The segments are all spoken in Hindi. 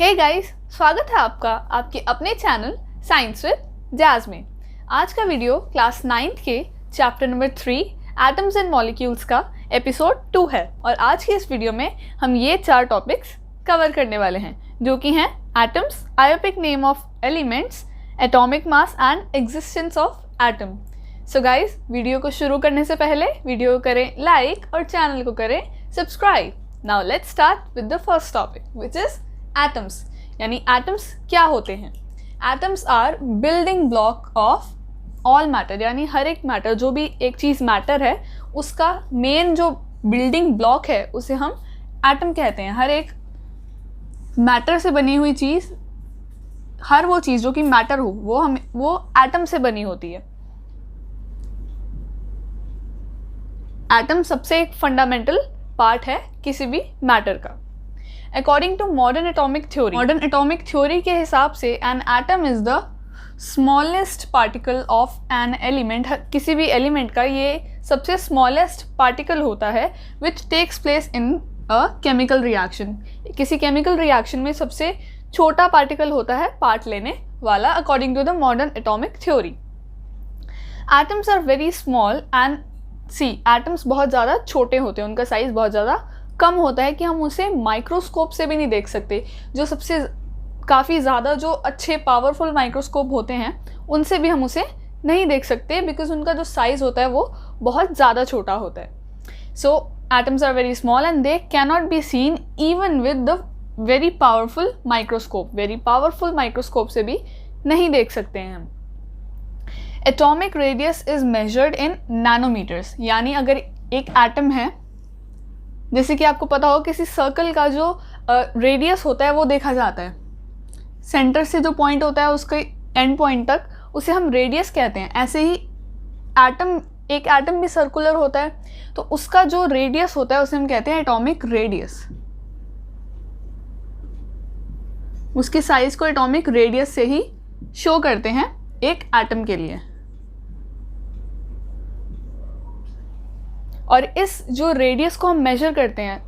हे गाइस, स्वागत है आपका आपके अपने चैनल साइंस विद जैज में। आज का वीडियो क्लास 9th के chapter number 3 atoms and molecules का एपिसोड 2 है और आज की इस वीडियो में हम ये 4 टॉपिक्स कवर करने वाले हैं जो कि हैं एटम्स, आयोपिक name of elements, atomic mass and existence of atom. So guys, video को शुरू करने से पहले वीडियो को करें लाइक और चैनल को करें subscribe. Now let's start with the first topic which is atoms. यानी एटम्स क्या होते हैं? Atoms are building block of all matter, यानी हर एक मैटर, जो भी एक चीज़ मैटर है उसका मेन जो बिल्डिंग ब्लॉक है उसे हम एटम कहते हैं। हर एक मैटर से बनी हुई चीज़, हर वो चीज़ जो कि मैटर हो वो एटम से बनी होती है। एटम सबसे एक फंडामेंटल पार्ट है किसी भी मैटर का। According to modern atomic theory के हिसाब से an atom is the smallest particle of an element. किसी भी एलिमेंट का ये सबसे स्मॉलेस्ट पार्टिकल होता है which takes place in a chemical reaction. किसी केमिकल रिएक्शन में सबसे छोटा पार्टिकल होता है पार्ट लेने वाला, according to the modern atomic theory. Atoms are very small and atoms बहुत ज़्यादा छोटे होते हैं, उनका साइज़ बहुत ज़्यादा कम होता है कि हम उसे माइक्रोस्कोप से भी नहीं देख सकते। जो सबसे काफ़ी ज़्यादा जो अच्छे पावरफुल माइक्रोस्कोप होते हैं उनसे भी हम उसे नहीं देख सकते, बिकॉज उनका जो साइज़ होता है वो बहुत ज़्यादा छोटा होता है। So atoms are very small and they cannot be seen even with the very powerful microscope. Very powerful microscope से भी नहीं देख सकते हैं हम। Atomic radius is measured in nanometers, यानी अगर एक एटम है, जैसे कि आपको पता हो किसी सर्कल का जो रेडियस होता है वो देखा जाता है, सेंटर से जो पॉइंट होता है उसके एंड पॉइंट तक, उसे हम रेडियस कहते हैं। ऐसे ही एक एटम भी सर्कुलर होता है, तो उसका जो रेडियस होता है उसे हम कहते हैं एटॉमिक रेडियस। उसके साइज को एटॉमिक रेडियस से ही शो करते हैं एक एटम के लिए। और इस जो रेडियस को हम मेजर करते हैं,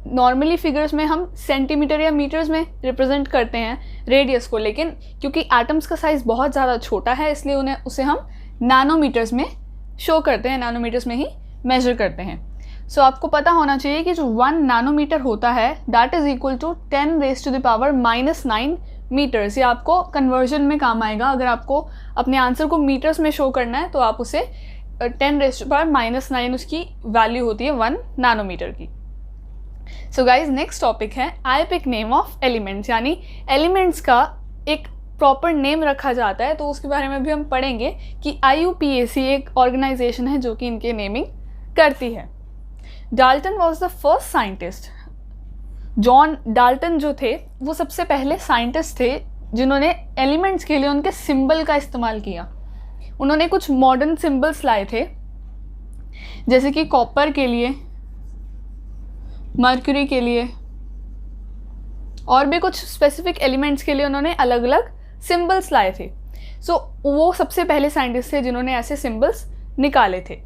नॉर्मली फिगर्स में हम सेंटीमीटर या मीटर्स में रिप्रेजेंट करते हैं रेडियस को, लेकिन क्योंकि एटम्स का साइज़ बहुत ज़्यादा छोटा है इसलिए उसे हम नैनोमीटर्स में शो करते हैं, नैनोमीटर्स में ही मेजर करते हैं। सो आपको पता होना चाहिए कि जो 1 नैनोमीटर होता है that is equal to 10⁻⁻⁹ meters. ये आपको कन्वर्जन में काम आएगा। अगर आपको अपने आंसर को मीटर्स में शो करना है तो आप उसे 10⁻⁹ उसकी वैल्यू होती है 1 नैनोमीटर की। सो गाइज, नेक्स्ट टॉपिक है आयोपिक नेम ऑफ एलिमेंट्स, यानी एलिमेंट्स का एक प्रॉपर नेम रखा जाता है। तो उसके बारे में भी हम पढ़ेंगे कि IUPAC एक ऑर्गेनाइजेशन है जो कि इनके नेमिंग करती है। Dalton was the first scientist. John Dalton जो थे वो सबसे पहले साइंटिस्ट थे जिन्होंने एलिमेंट्स के लिए उनके सिंबल का इस्तेमाल किया। उन्होंने कुछ मॉडर्न सिंबल्स लाए थे, जैसे कि कॉपर के लिए, मर्क्यूरी के लिए, और भी कुछ स्पेसिफिक एलिमेंट्स के लिए उन्होंने अलग अलग सिंबल्स लाए थे। सो वो सबसे पहले साइंटिस्ट थे जिन्होंने ऐसे सिंबल्स निकाले थे।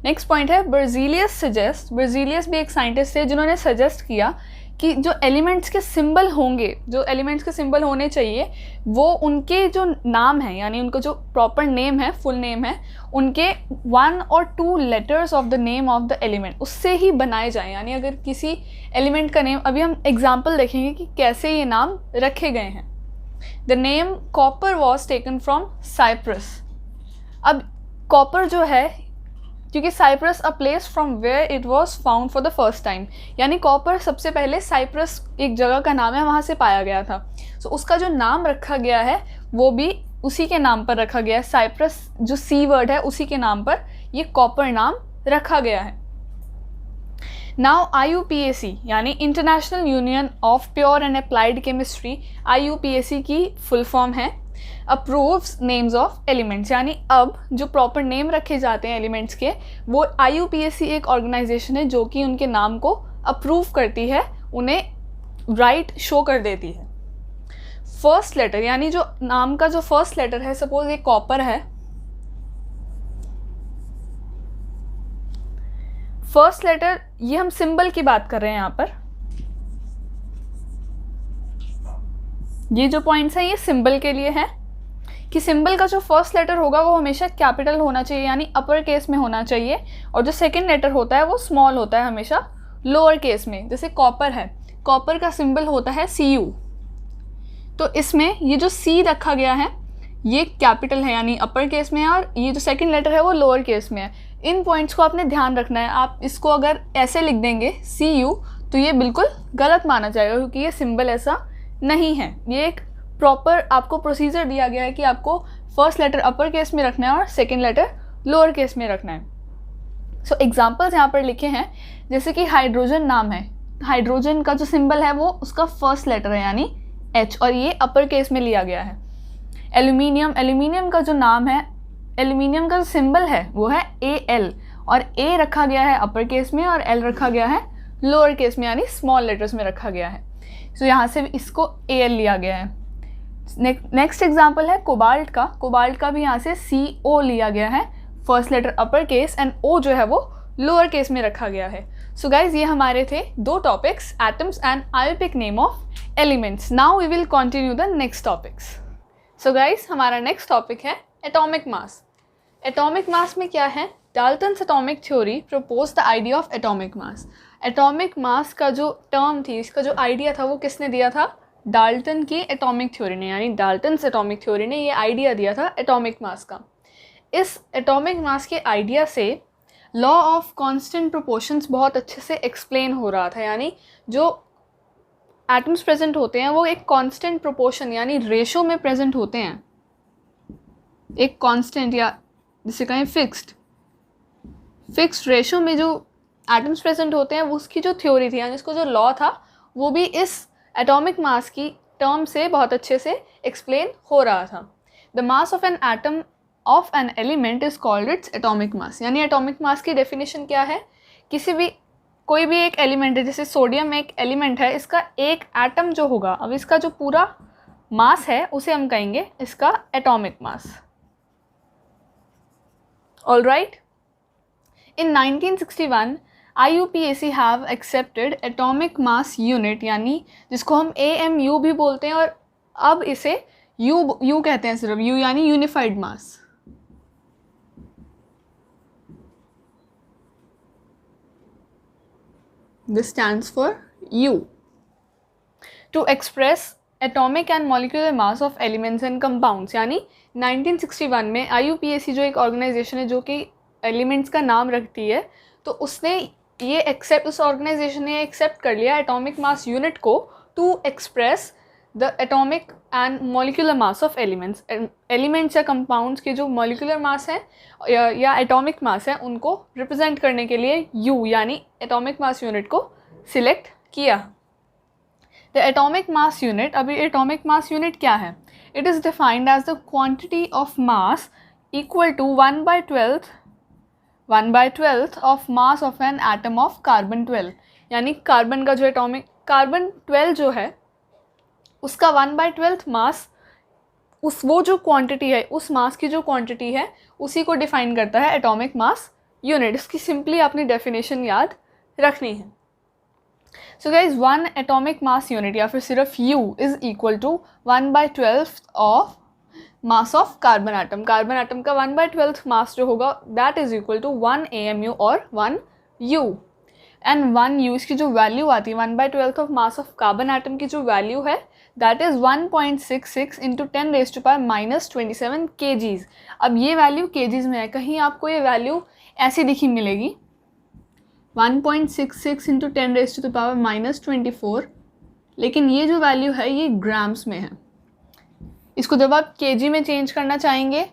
नेक्स्ट पॉइंट है बर्जीलियस भी एक प्रॉपर्टीज थे जिन्होंने सजेस्ट किया कि जो एलिमेंट्स के सिंबल होंगे, जो एलिमेंट्स के सिंबल होने चाहिए, वो उनके जो नाम है, यानी उनका जो प्रॉपर नेम है, फुल नेम है, उनके 1 और 2 letters of the name of the element उससे ही बनाए जाएं। यानी अगर किसी एलिमेंट का नेम, अभी हम एग्जाम्पल देखेंगे कि कैसे ये नाम रखे गए हैं। The name copper was taken from Cyprus. अब कॉपर जो है, क्योंकि Cyprus a place from where it was found for the first time, यानी कॉपर सबसे पहले साइप्रस एक जगह का नाम है, वहाँ से पाया गया था। सो उसका जो नाम रखा गया है वो भी उसी के नाम पर रखा गया है। साइप्रस जो सी वर्ड है उसी के नाम पर ये कॉपर नाम रखा गया है। नाउ IUPAC यानी international union of pure and applied chemistry, IUPAC की फुल फॉर्म है अप्रूव्स नेम्स ऑफ एलिमेंट्स। यानी अब जो प्रॉपर नेम रखे जाते हैं एलिमेंट्स के, वो IUPAC एक ऑर्गेनाइजेशन है जो कि उनके नाम को अप्रूव करती है, उन्हें राइट शो कर देती है। फर्स्ट लेटर, यानी जो नाम का जो फर्स्ट लेटर है, सपोज ये कॉपर है, फर्स्ट लेटर, ये हम सिंबल की बात कर रहे हैं यहाँ पर। ये जो पॉइंट्स हैं ये सिंबल के लिए है कि सिंबल का जो फर्स्ट लेटर होगा वो हमेशा कैपिटल होना चाहिए यानी अपर केस में होना चाहिए, और जो सेकंड लेटर होता है वो स्मॉल होता है हमेशा लोअर केस में। जैसे कॉपर है, कॉपर का सिंबल होता है Cu, तो इसमें ये जो C रखा गया है ये कैपिटल है यानी अपर केस में है, और ये जो सेकंड लेटर है वो लोअर केस में है। इन पॉइंट्स को आपने ध्यान रखना है। आप इसको अगर ऐसे लिख देंगे Cu तो ये बिल्कुल गलत माना जाएगा क्योंकि ये सिंबल ऐसा नहीं है। ये एक प्रॉपर आपको प्रोसीजर दिया गया है कि आपको फर्स्ट लेटर अपर केस में रखना है और सेकंड लेटर लोअर केस में रखना है। सो एग्जांपल्स यहाँ पर लिखे हैं, जैसे कि हाइड्रोजन नाम है, हाइड्रोजन का जो सिंबल है वो उसका फर्स्ट लेटर है यानी H, और ये अपर केस में लिया गया है। एल्यूमिनियम, एल्यूमिनियम का जो नाम है, एल्यूमिनियम का जो सिंबल है वो है Al, और A रखा गया है अपर केस में और L रखा गया है लोअर केस में यानी स्मॉल लेटर्स में रखा गया है। सो यहाँ से इसको Al लिया गया है। नेक्स्ट एग्जाम्पल है कोबाल्ट का, कोबाल्ट का भी यहाँ से CO लिया गया है, first letter upper case and O जो है वो लोअर केस में रखा गया है। सो गाइज ये हमारे थे दो topics, atoms and I will pick name of elements. Now we will continue the next topics. So guys हमारा नेक्स्ट टॉपिक है एटॉमिक मास। एटॉमिक मास में क्या है? Dalton's atomic theory propose the idea of atomic mass. Atomic mass का जो टर्म थी, इसका जो आइडिया था वो किसने दिया था? डाल्टन की एटॉमिक थ्योरी ने, यानी डाल्टन्स एटॉमिक थ्योरी ने ये आइडिया दिया था एटॉमिक मास का। इस एटॉमिक मास के आइडिया से लॉ ऑफ कांस्टेंट प्रोपोर्शंस बहुत अच्छे से एक्सप्लेन हो रहा था, यानी जो एटम्स प्रेजेंट होते हैं वो एक कांस्टेंट प्रोपोर्शन यानी रेशो में प्रेजेंट होते हैं, एक कांस्टेंट या जिसे कहें फिक्स्ड रेशो में जो एटम्स प्रेजेंट होते हैं वो उसकी जो थ्योरी थी यानी इसको जो लॉ था वो भी इस एटॉमिक मास की टर्म से बहुत अच्छे से एक्सप्लेन हो रहा था। The mass of an atom of an element is called its atomic mass. यानी एटॉमिक मास की डेफिनेशन क्या है? कोई भी एक एलिमेंट है, जैसे सोडियम एक एलिमेंट है, इसका एक एटम जो होगा, अब इसका जो पूरा मास है उसे हम कहेंगे इसका atomic mass. All right, in 1961 IUPAC have accepted atomic mass unit यानी जिसको हम AMU भी बोलते हैं, और अब इसे U कहते हैं, सिर्फ U यानी unified mass. This stands for U to express atomic and molecular mass of elements and compounds। यानी 1961 में IUPAC जो एक ऑर्गेनाइजेशन है जो कि एलिमेंट्स का नाम रखती है, तो उसने उस ऑर्गेनाइजेशन ने एक्सेप्ट कर लिया एटॉमिक मास यूनिट को to express the atomic and molecular mass of elements. Elements या कंपाउंड्स के जो मॉलिक्यूलर मास है या एटॉमिक मास है उनको रिप्रेजेंट करने के लिए U यानी एटॉमिक मास यूनिट को सिलेक्ट किया। द एटॉमिक मास यूनिट, अभी एटॉमिक मास यूनिट क्या है? It is defined as the quantity of mass equal to 1/12 of mass of an atom of carbon 12। यानी कार्बन का जो कार्बन 12 जो है उसका 1/12 मास, वो जो क्वांटिटी है, उस मास की जो क्वांटिटी है उसी को डिफाइन करता है एटॉमिक मास यूनिट। इसकी सिंपली अपनी डेफिनेशन याद रखनी है। So guys, one atomic mass unit या फिर सिर्फ U is equal to 1/12 of mass of carbon atom. Carbon atom का 1/12 मास जो होगा that is equal to 1 AMU और 1 U। एंड 1 U इसकी जो वैल्यू आती है 1/12 of mass of carbon atom की जो वैल्यू है दैट इज़ 1.66 इंटू 10⁻⁻27 kgs। अब ये वैल्यू kgs में है, कहीं आपको ये वैल्यू ऐसी दिखी मिलेगी 1.66 इंटू 10⁻⁻24, लेकिन ये जो वैल्यू है ये ग्राम्स में है। इसको जब आप kg में चेंज करना चाहेंगे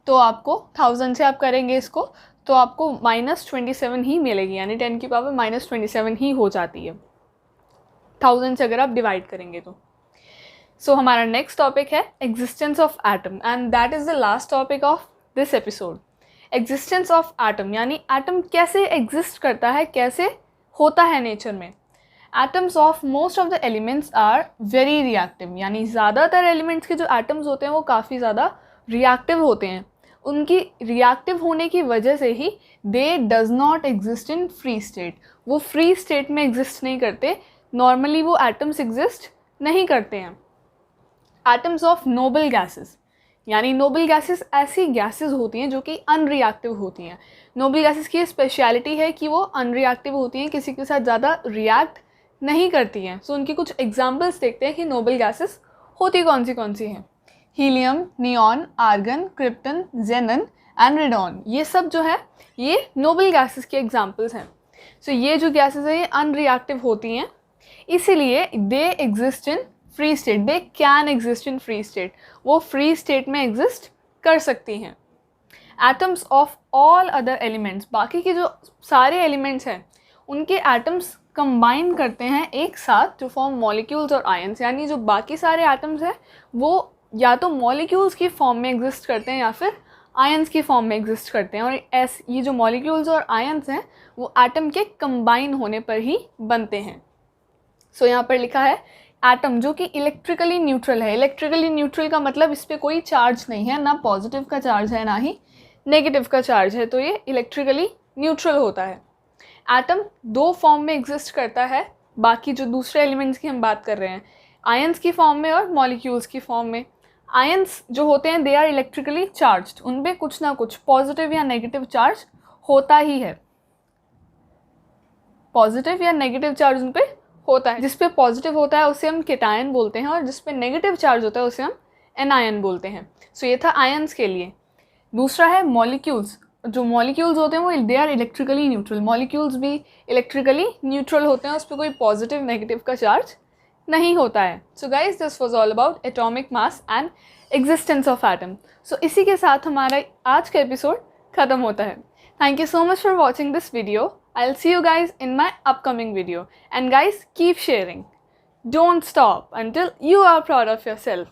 तो आपको 1000 से आप करेंगे इसको तो आपको -27 ही मिलेगी, यानी 10⁻⁻27 ही हो जाती है 1000 से अगर आप डिवाइड करेंगे तो। सो हमारा नेक्स्ट टॉपिक है existence of atom and that is the last topic of this episode. Existence of atom यानी एटम कैसे एग्जिस्ट करता है, कैसे होता है नेचर में। Atoms of most of the elements are very reactive, यानी ज़्यादातर एलिमेंट्स के जो एटम्स होते हैं वो काफ़ी ज़्यादा रिएक्टिव होते हैं। उनकी रिएक्टिव होने की वजह से ही they does not exist in free state, वो फ्री स्टेट में एग्जिस्ट नहीं करते, नॉर्मली वो एटम्स एग्जिस्ट नहीं करते हैं। एटम्स ऑफ नोबल गैसेस, यानी नोबल गैसेस ऐसी गैसेस होती हैं जो कि अनरिएक्टिव होती हैं। नोबल गैसेस की स्पेशलिटी है कि वो अनरिएक्टिव होती हैं, किसी के साथ ज़्यादा रिएक्ट नहीं करती हैं। सो उनकी कुछ एग्जांपल्स देखते हैं कि नोबल गैसेस होती कौन सी हैं। Helium, neon, argon, krypton, xenon and radon, ये सब जो है ये नोबल गैसेस के एग्जांपल्स हैं। सो ये जो गैसेस हैं ये अनरिएक्टिव होती हैं, इसीलिए they exist in free state, they can exist in free state, वो फ्री स्टेट में एग्जिस्ट कर सकती हैं। Atoms of all other elements, बाकी के जो सारे एलिमेंट्स हैं उनके एटम्स कंबाइन करते हैं एक साथ टू फॉर्म मॉलिक्यूल्स और आयंस, यानी जो बाकी सारे एटम्स हैं वो या तो मॉलिक्यूल्स की फॉर्म में एग्जिस्ट करते हैं या फिर आयंस की फॉर्म में एग्जिस्ट करते हैं। और ये जो मॉलिक्यूल्स और आयंस हैं वो एटम के कंबाइन होने पर ही बनते हैं। सो यहाँ पर लिखा है एटम जो कि इलेक्ट्रिकली न्यूट्रल है। इलेक्ट्रिकली न्यूट्रल का मतलब इस पर कोई चार्ज नहीं है, ना पॉजिटिव का चार्ज है ना ही नेगेटिव का चार्ज है, तो ये इलेक्ट्रिकली न्यूट्रल होता है। एटम दो फॉर्म में एग्जिस्ट करता है, बाकी जो दूसरे एलिमेंट्स की हम बात कर रहे हैं आयंस की फॉर्म में और मॉलिक्यूल्स की फॉर्म में। आयंस जो होते हैं दे आर इलेक्ट्रिकली चार्ज्ड, उन पर कुछ ना कुछ पॉजिटिव या नेगेटिव चार्ज होता ही है, पॉजिटिव या नेगेटिव चार्ज उन पर होता है। जिस पे पॉजिटिव होता है उसे हम केटायन बोलते हैं और जिस पे नेगेटिव चार्ज होता है उसे हम एनायन बोलते हैं। सो ये था आयंस के लिए। दूसरा है मॉलिक्यूल्स। जो मॉलिक्यूल्स होते हैं वो they are electrically neutral, molecules भी इलेक्ट्रिकली न्यूट्रल होते हैं, उस पर कोई पॉजिटिव नेगेटिव का चार्ज नहीं होता है। So guys this was all about atomic mass and existence of atom. So इसी के साथ हमारा आज का एपिसोड ख़त्म होता है। Thank you so much for watching this video. I'll see you guys in my upcoming video. And guys, keep sharing. Don't stop until you are proud of yourself.